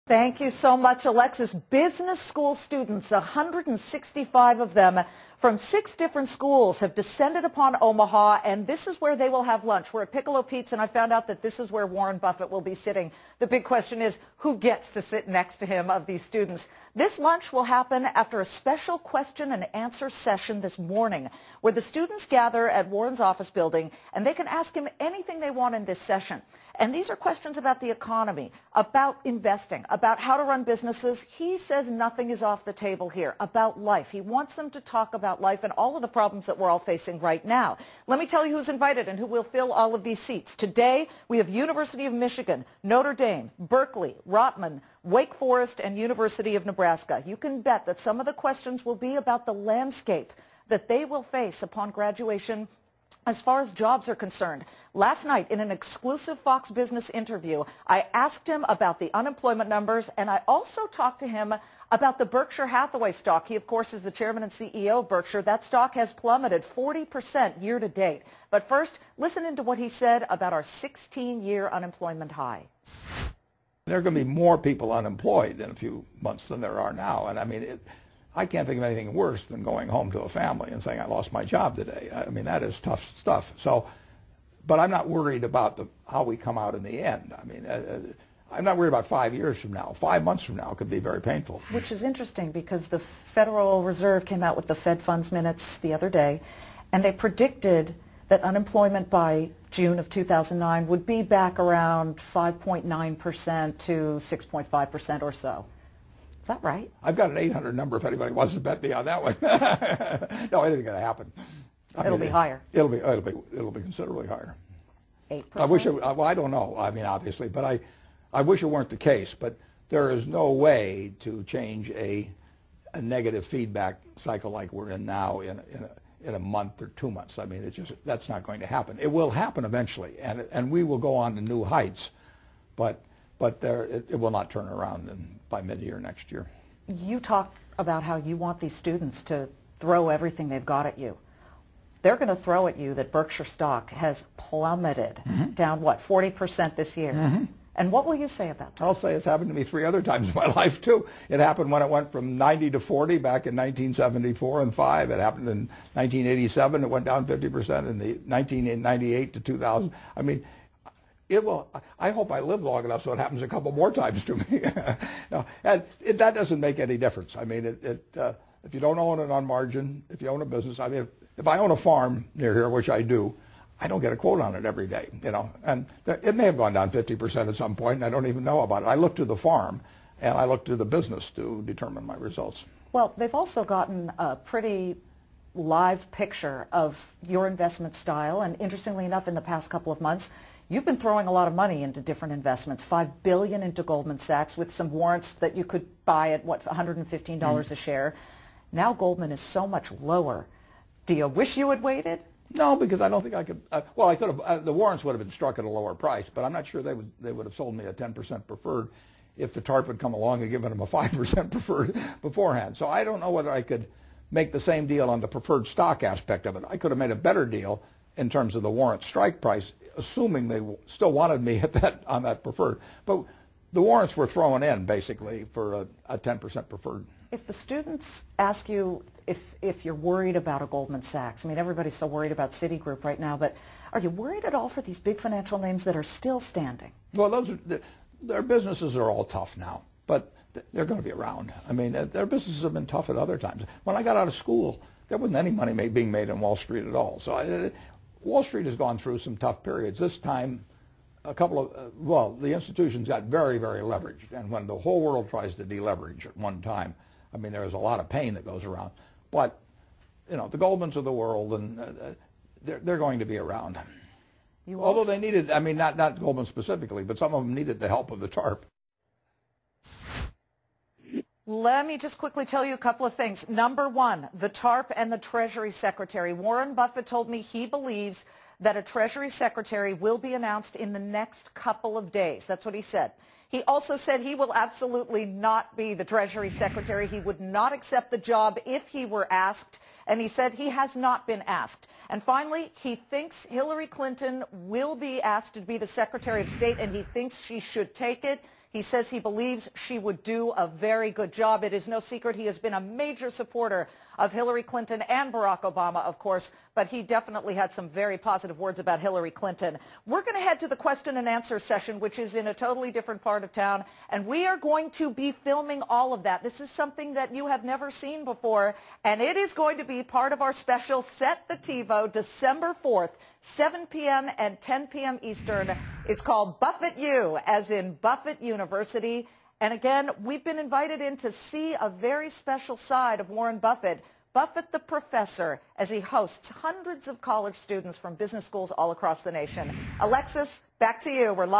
Thank you so much, Alexis. Business school students, 165 of them from 6 different schools, have descended upon Omaha, and this is where they will have lunch. We're at Piccolo Pete's, and I found out that this is where Warren Buffett will be sitting. The big question is, who gets to sit next to him of these students? This lunch will happen after a special question and answer session this morning, where the students gather at Warren's office building, and they can ask him anything they want in this session. And these are questions about the economy, about investing, about how to run businesses. He says nothing is off the table here, about life. He wants them to talk about life and all of the problems that we're all facing right now. Let me tell you who's invited and who will fill all of these seats. Today, we have University of Michigan, Notre Dame, Berkeley, Rotman, Wake Forest, and University of Nebraska. You can bet that some of the questions will be about the landscape that they will face upon graduation as far as jobs are concerned. Last night, in an exclusive Fox Business interview, I asked him about the unemployment numbers, and I also talked to him about the Berkshire Hathaway stock. He, of course, is the chairman and CEO of Berkshire. That stock has plummeted 40% year to date. But first, listen into what he said about our 16-year unemployment high. There are going to be more people unemployed in a few months than there are now. And I mean, I can't think of anything worse than going home to a family and saying, I lost my job today. I mean, that is tough stuff. So, but I'm not worried about how we come out in the end. I mean, I'm not worried about 5 years from now. 5 months from now could be very painful. Which is interesting because the Federal Reserve came out with the Fed funds minutes the other day, and they predicted that unemployment by June of 2009 would be back around 5.9% to 6.5% or so. Is that right? I've got an 800 number if anybody wants to bet me on that one. No, it isn't going to happen. It'll be higher. It'll be considerably higher. 8%? I wish it, well, I don't know. I mean, obviously, but I wish it weren't the case. But there is no way to change a negative feedback cycle like we're in now in a month or 2 months. I mean, that's not going to happen. It will happen eventually, and we will go on to new heights, but it will not turn around by mid-year next year. You talked about how you want these students to throw everything they've got at you. They're going to throw at you that Berkshire stock has plummeted down, what, 40% this year? And what will you say about that? I'll say it's happened to me 3 other times in my life, too. It happened when it went from 90 to 40 back in 1974 and 5. It happened in 1987. It went down 50% in the 1998 to 2000. I mean, it will. I hope I live long enough so it happens a couple more times to me. No, and that doesn't make any difference. I mean, if you don't own it on margin, if you own a business, I mean, if I own a farm near here, which I do, I don't get a quote on it every day, you know, and it may have gone down 50% at some point, and I don't even know about it. I look to the farm, and I look to the business to determine my results. Well, they've also gotten a pretty live picture of your investment style, and interestingly enough, in the past couple of months, you've been throwing a lot of money into different investments, $5 billion into Goldman Sachs with some warrants that you could buy at, what, $115 a share. Now Goldman is so much lower. Do you wish you had waited? No, because I don't think I could. Well, I could have. The warrants would have been struck at a lower price, but I'm not sure they would have sold me a 10% preferred if the TARP had come along and given them a 5% preferred beforehand. So I don't know whether I could make the same deal on the preferred stock aspect of it. I could have made a better deal in terms of the warrant strike price, assuming they still wanted me at on that preferred. But the warrants were thrown in basically for a 10% preferred. If the students ask you if you're worried about a Goldman Sachs, I mean, everybody's so worried about Citigroup right now, but are you worried at all for these big financial names that are still standing? Well, their businesses are all tough now, but they're going to be around. I mean, their businesses have been tough at other times. When I got out of school, there wasn't any money being made on Wall Street at all. So Wall Street has gone through some tough periods. This time, the institutions got very, very leveraged, and when the whole world tries to deleverage at one time, I mean, there's a lot of pain that goes around. But, you know, the Goldmans of the world, and they're going to be around. Although they needed, I mean, not Goldman specifically, but some of them needed the help of the TARP. Let me just quickly tell you a couple of things. Number one, the TARP and the Treasury Secretary. Warren Buffett told me he believes that a Treasury Secretary will be announced in the next couple of days. That's what he said. He also said he will absolutely not be the Treasury Secretary. He would not accept the job if he were asked, and he said he has not been asked. And finally, he thinks Hillary Clinton will be asked to be the Secretary of State, and he thinks she should take it. He says he believes she would do a very good job. It is no secret he has been a major supporter of Hillary Clinton and Barack Obama, of course, but he definitely had some very positive words about Hillary Clinton. We're going to head to the question and answer session, which is in a totally different part of town, and we are going to be filming all of that. This is something that you have never seen before, and it is going to be part of our special Set the TiVo December 4th, 7 p.m. and 10 p.m. Eastern. It's called Buffett U, as in Buffett University. And again, we've been invited in to see a very special side of Warren Buffett, Buffett the Professor, as he hosts hundreds of college students from business schools all across the nation. Alexis, back to you. We're live.